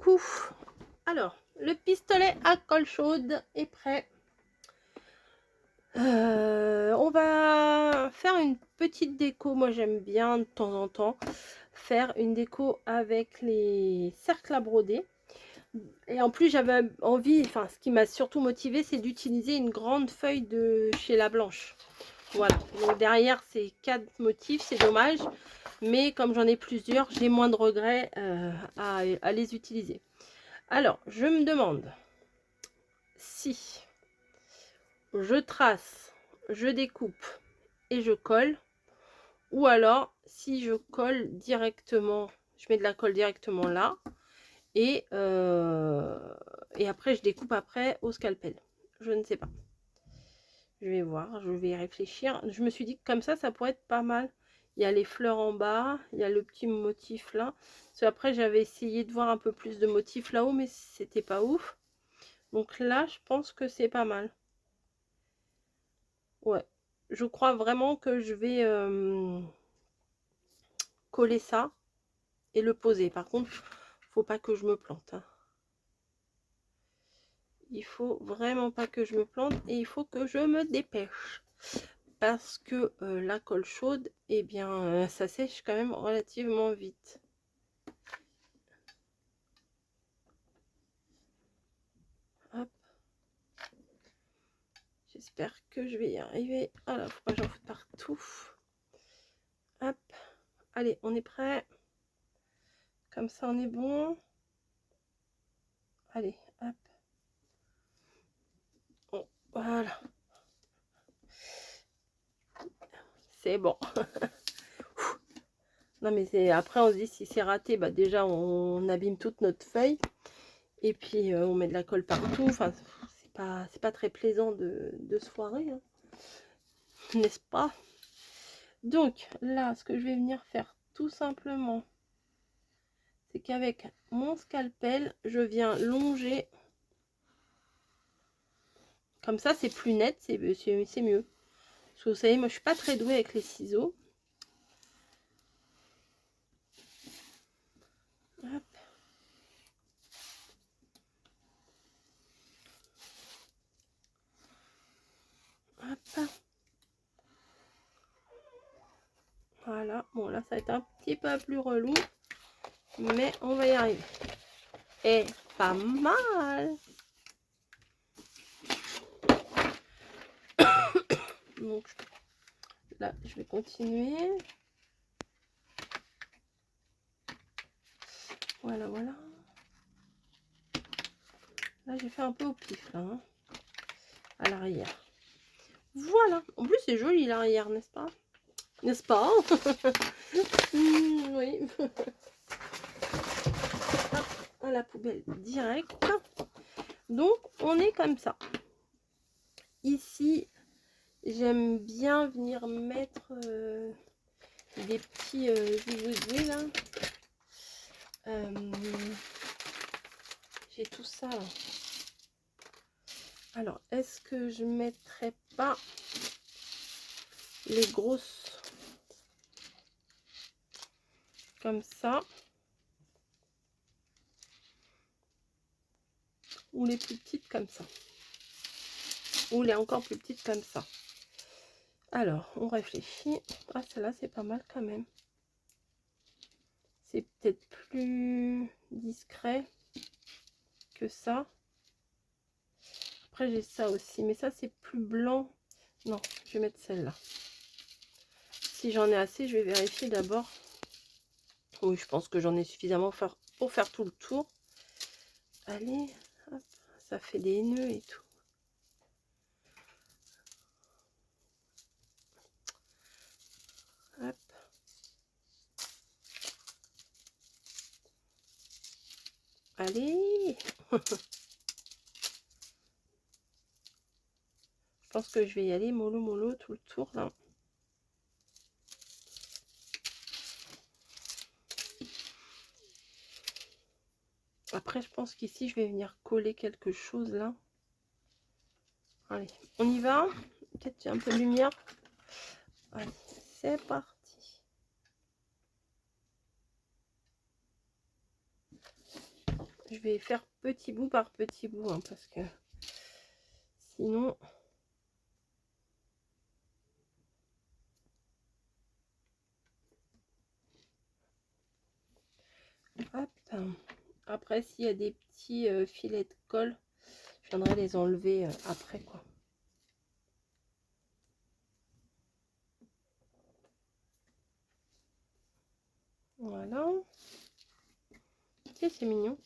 Coucou. Alors, le pistolet à colle chaude est prêt. On va faire une petite déco. Moi, j'aime bien de temps en temps faire une déco avec les cercles à broder. Et en plus, j'avais envie, enfin, ce qui m'a surtout motivé, c'est d'utiliser une grande feuille de chez La Blanche. Voilà. Donc derrière, c'est 4 motifs, c'est dommage. Mais comme j'en ai plusieurs, j'ai moins de regrets à les utiliser. Alors, je me demande si je trace, je découpe et je colle, ou alors si je colle directement, je mets de la colle directement là, et après je découpe après au scalpel. Je ne sais pas. Je vais voir, je vais réfléchir. Je me suis dit que comme ça pourrait être pas mal. Il y a les fleurs en bas, il y a le petit motif là. Parce qu'après, j'avais essayé de voir un peu plus de motifs là-haut, mais c'était pas ouf. Donc là, je pense que c'est pas mal. Ouais, je crois vraiment que je vais coller ça et le poser. Par contre, faut pas que je me plante, hein. Il faut vraiment pas que je me plante et il faut que je me dépêche. Parce que la colle chaude, eh bien, ça sèche quand même relativement vite. Hop. J'espère que je vais y arriver. Ah là, faut pas que j'en foute partout. Hop. Allez, on est prêt. Comme ça, on est bon. Allez, hop. Bon, voilà. C'est bon. Non, mais c'est après, on se dit si c'est raté, bah déjà, on abîme toute notre feuille. Et puis, on met de la colle partout. Enfin, c'est pas très plaisant de se foirer, hein. N'est-ce pas? Donc, là, ce que je vais venir faire, tout simplement, c'est qu'avec mon scalpel, je viens longer. Comme ça, c'est plus net, c'est mieux. Parce que vous savez, moi, je suis pas très douée avec les ciseaux. Hop. Hop. Voilà. Bon, là, ça va être un petit peu plus relou. Mais on va y arriver. Et pas mal. Donc, là, je vais continuer. Voilà, voilà. Là, j'ai fait un peu au pif, là, hein, à l'arrière. Voilà. En plus, c'est joli, l'arrière, n'est-ce pas? N'est-ce pas? Oui. Hop, à la poubelle direct. Donc, on est comme ça. Ici, j'aime bien venir mettre des petits zigouilles, là. J'ai tout ça, là. Alors, est-ce que je mettrais pas les grosses comme ça, ou les plus petites comme ça, ou les encore plus petites comme ça? Alors, on réfléchit. Ah, celle-là, c'est pas mal quand même. C'est peut-être plus discret que ça. Après, j'ai ça aussi, mais ça, c'est plus blanc. Non, je vais mettre celle-là. Si j'en ai assez, je vais vérifier d'abord. Oui, je pense que j'en ai suffisamment pour faire tout le tour. Allez, hop, ça fait des nœuds et tout. Hop. Allez. Je pense que je vais y aller mollo mollo tout le tour là. Après, je pense qu'ici, je vais venir coller quelque chose là. Allez, on y va. Peut-être un peu de lumière. Allez, c'est parti. Je vais faire petit bout par petit bout, hein, parce que sinon... Hop. Après, s'il y a des petits filets de colle, je viendrai les enlever après, quoi. Voilà. C'est mignon.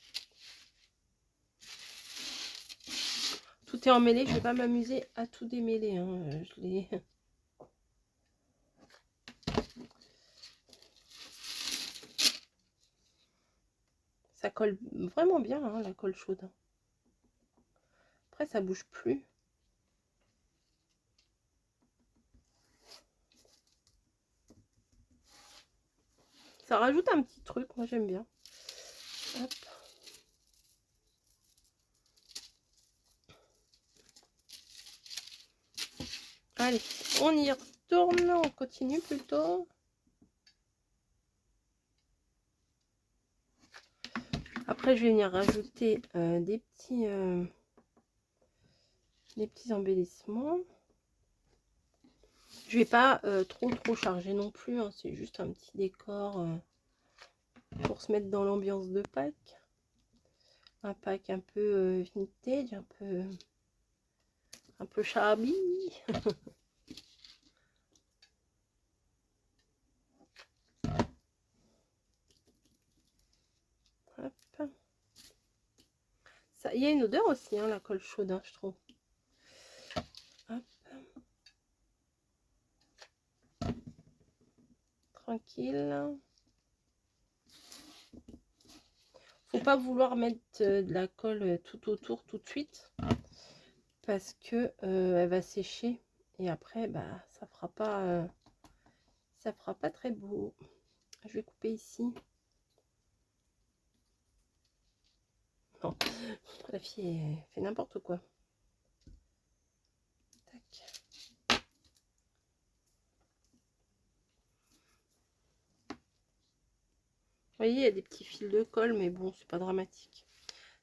Tout est emmêlé, je vais pas m'amuser à tout démêler, hein. Je l'ai... Ça colle vraiment bien, hein, la colle chaude. Après, ça bouge plus. Ça rajoute un petit truc, moi j'aime bien. Hop. Allez, on y retourne, on continue plutôt. Après, je vais venir rajouter des petits embellissements. Je vais pas trop charger non plus, hein, c'est juste un petit décor pour se mettre dans l'ambiance de Pâques. Un Pâques un peu vintage, un peu shabby. Hop. Ça, il y a une odeur aussi, hein, la colle chaude, hein, je trouve. Hop. Tranquille. Faut pas vouloir mettre de la colle tout autour tout de suite, parce que elle va sécher et après bah ça fera pas très beau. Je vais couper ici. Non, la fille elle fait n'importe quoi. Tac. Vous voyez, il y a des petits fils de colle, mais bon, c'est pas dramatique.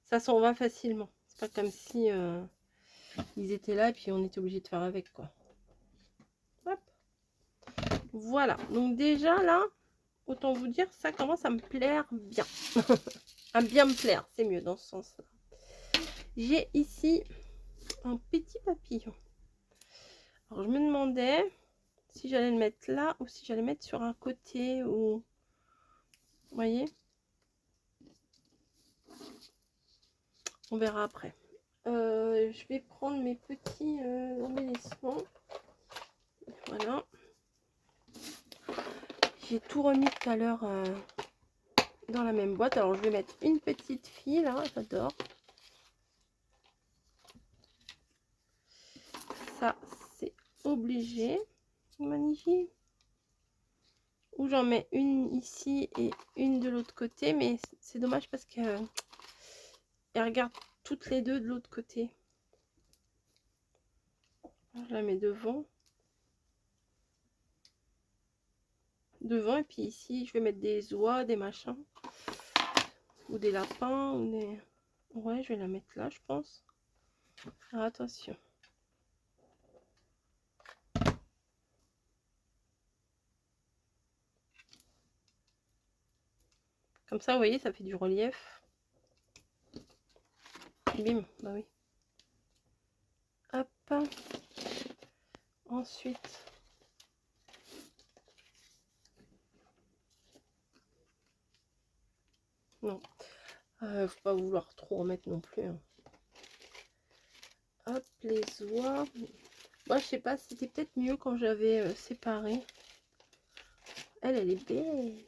Ça s'en va facilement. C'est pas comme si ils étaient là et puis on était obligé de faire avec, quoi. Hop. Voilà. Donc déjà là, autant vous dire, ça commence à me plaire bien. À bien me plaire, c'est mieux dans ce sens-là. J'ai ici un petit papillon. Alors je me demandais si j'allais le mettre là ou si j'allais le mettre sur un côté ou... Vous voyez? On verra après. Je vais prendre mes petits embellissements. Voilà. J'ai tout remis tout à l'heure dans la même boîte. Alors je vais mettre une petite fille là, j'adore. Ça c'est obligé. Magnifique. Ou j'en mets une ici et une de l'autre côté, mais c'est dommage parce que elles regardent toutes les deux de l'autre côté. Je la mets devant. Et puis ici je vais mettre des oies, des machins. Ou des lapins. Ou des... Ouais, je vais la mettre là je pense. Alors, attention. Comme ça vous voyez ça fait du relief. Bim, bah oui. Hop. Ensuite. Non. Faut pas vouloir trop remettre non plus. Hein. Hop, les oies. Moi, je sais pas, c'était peut-être mieux quand j'avais séparé. Elle est belle.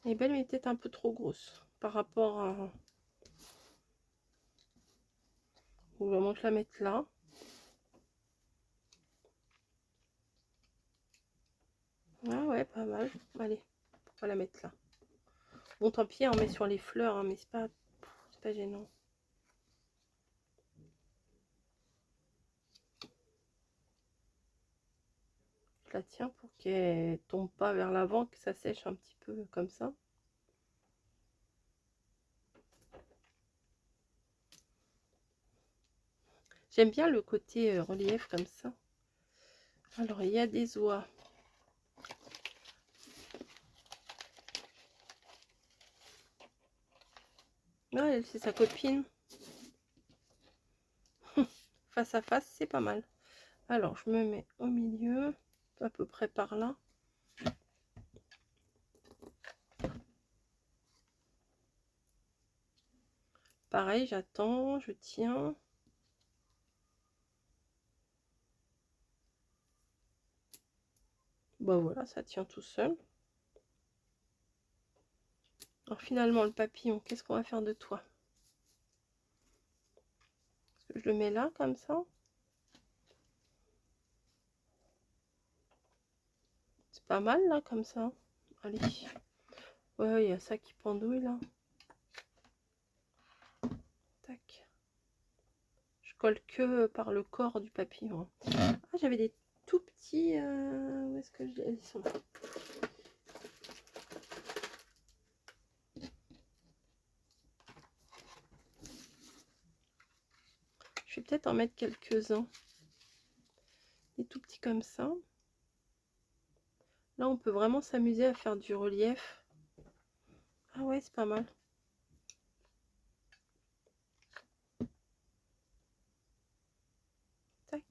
Elle est belle, mais peut-être un peu trop grosse par rapport à... Faut vraiment que je la mette là. Ah ouais, pas mal. Allez, on va la mettre là. Bon, tant pis, on met sur les fleurs, hein, mais c'est pas gênant. Je la tiens pour qu'elle tombe pas vers l'avant, que ça sèche un petit peu comme ça. J'aime bien le côté relief comme ça. Alors, il y a des oies. Ah, elle, c'est sa copine. Face à face, c'est pas mal. Alors, je me mets au milieu, à peu près par là. Pareil, j'attends, je tiens. Bon, voilà, ça tient tout seul. Alors, finalement, le papillon, qu'est-ce qu'on va faire de toi? Est-ce que je le mets là, comme ça? C'est pas mal, là, comme ça. Allez. Ouais, il y a ça qui pendouille, là. Tac. Je colle que par le corps du papillon. Ah, j'avais des tout petits... Où est-ce que ils sont? Je vais peut-être en mettre quelques-uns. Des tout petits comme ça. Là, on peut vraiment s'amuser à faire du relief. Ah ouais, c'est pas mal. Tac.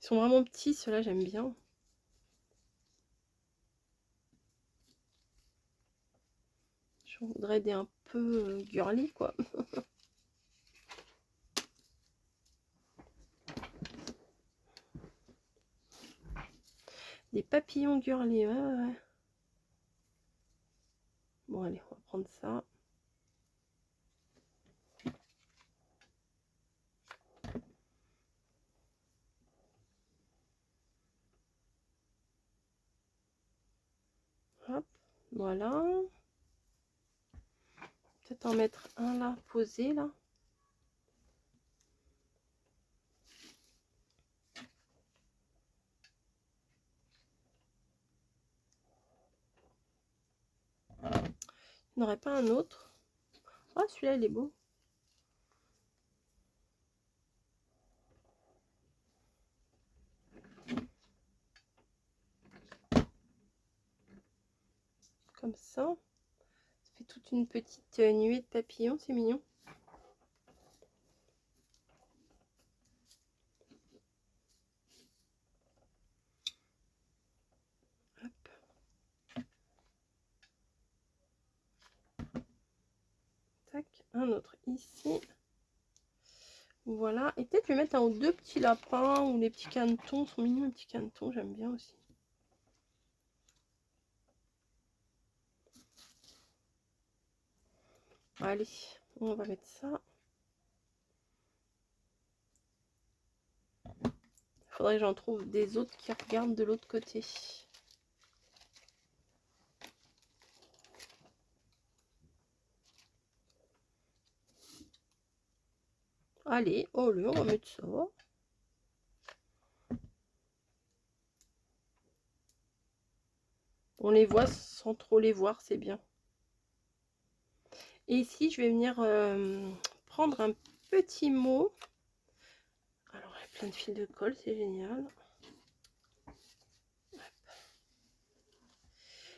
Ils sont vraiment petits, ceux-là, j'aime bien. Je voudrais des un peu girly, quoi. Des papillons girly, ouais, ouais, ouais. Bon, allez, on va prendre ça. Hop, voilà. Peut-être en mettre un là, posé, là. Il n'y aurait pas un autre? Ah, celui-là, il est beau. Comme ça. Ça fait toute une petite nuée de papillons, c'est mignon. Hop. Tac, un autre ici. Voilà. Et peut-être je vais mettre un ou deux petits lapins ou les petits canetons. Sont mignons les petits canetons, j'aime bien aussi. Allez, on va mettre ça. Il faudrait que j'en trouve des autres qui regardent de l'autre côté. Allez, oh là, on va mettre ça. On les voit sans trop les voir, c'est bien. Et ici, je vais venir prendre un petit mot. Alors, il y a plein de fils de colle, c'est génial.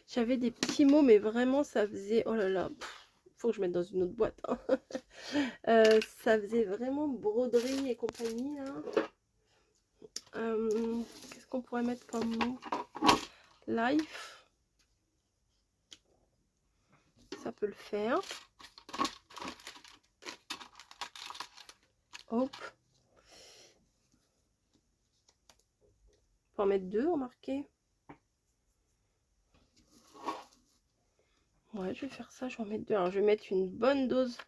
J'avais des petits mots, mais vraiment, ça faisait... Oh là là, faut que je mette dans une autre boîte. Hein. Ça faisait vraiment broderie et compagnie, là. Qu'est-ce qu'on pourrait mettre comme mot? Life. Ça peut le faire. Hop. On peut en mettre deux, remarquez. Ouais, je vais faire ça, je vais en mettre deux. Alors, je vais mettre une bonne dose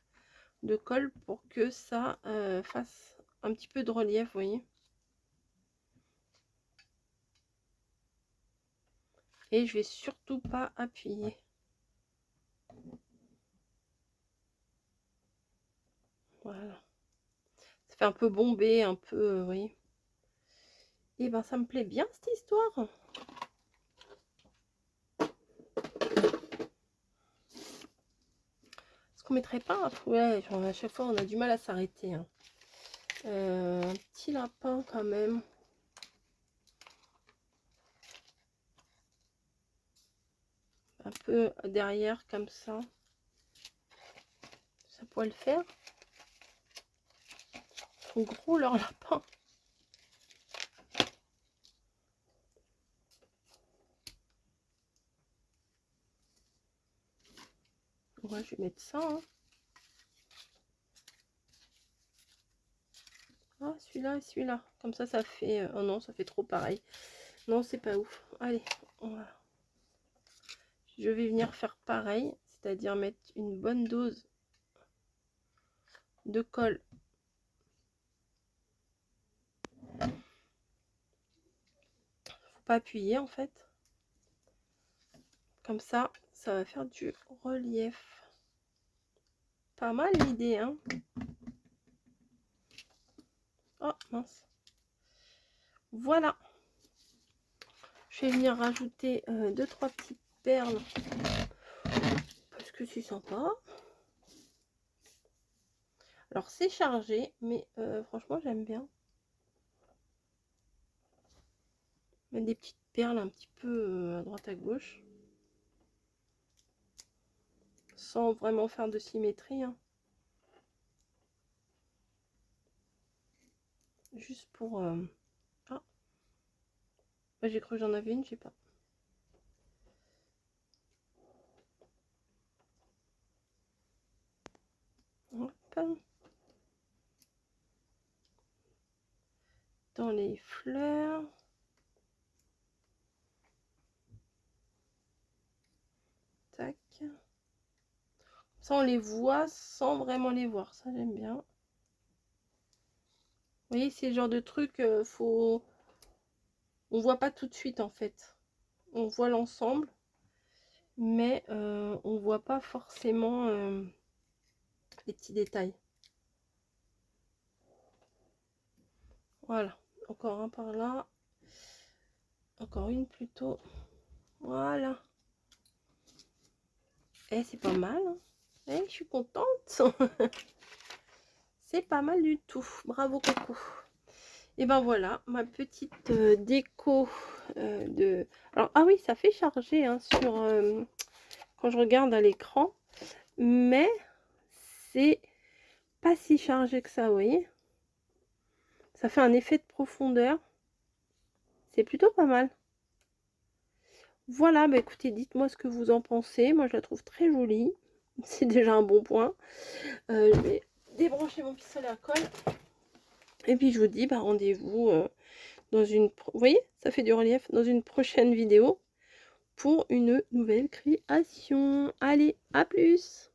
de colle pour que ça fasse un petit peu de relief, vous voyez. Et je vais surtout pas appuyer. Voilà. Ça fait un peu bombé, un peu, oui. Et ben ça me plaît bien cette histoire. Est-ce qu'on mettrait pas, ouais, genre, à chaque fois on a du mal à s'arrêter, hein. Un petit lapin quand même. Un peu derrière comme ça. Ça pourrait le faire. Ils sont gros leurs lapins. Ouais, je vais mettre ça, hein. Ah, celui-là et celui-là. Comme ça fait... oh non, ça fait trop pareil. Non, c'est pas ouf. Allez, voilà. Je vais venir faire pareil. C'est-à-dire mettre une bonne dose de colle. Faut pas appuyer, en fait. Comme ça va faire du relief. Pas mal l'idée, hein. Oh, mince. Voilà. Je vais venir rajouter 2-3 petites perles. Parce que c'est sympa. Alors, c'est chargé, mais franchement, j'aime bien. Mettre des petites perles un petit peu à droite à gauche. Sans vraiment faire de symétrie, hein. Juste pour... Ah, j'ai cru que j'en avais une, je sais pas. Hop. Dans les fleurs. Tac. Ça, on les voit sans vraiment les voir. Ça, j'aime bien. Vous voyez, c'est le genre de truc, faut... On voit pas tout de suite, en fait. On voit l'ensemble, mais on voit pas forcément les petits détails. Voilà. Encore un par là. Encore une plutôt. Voilà. Et c'est pas mal, hein. Et je suis contente. C'est pas mal du tout. Bravo Coco. Et ben voilà, ma petite déco de... Alors, ah oui, ça fait charger, hein, sur quand je regarde à l'écran. Mais c'est pas si chargé que ça, vous voyez. Ça fait un effet de profondeur. C'est plutôt pas mal. Voilà, bah écoutez, dites-moi ce que vous en pensez. Moi, je la trouve très jolie. C'est déjà un bon point. Je vais débrancher mon pistolet à colle. Et puis, je vous dis, bah, rendez-vous dans une... Vous voyez, ça fait du relief. Dans une prochaine vidéo pour une nouvelle création. Allez, à plus!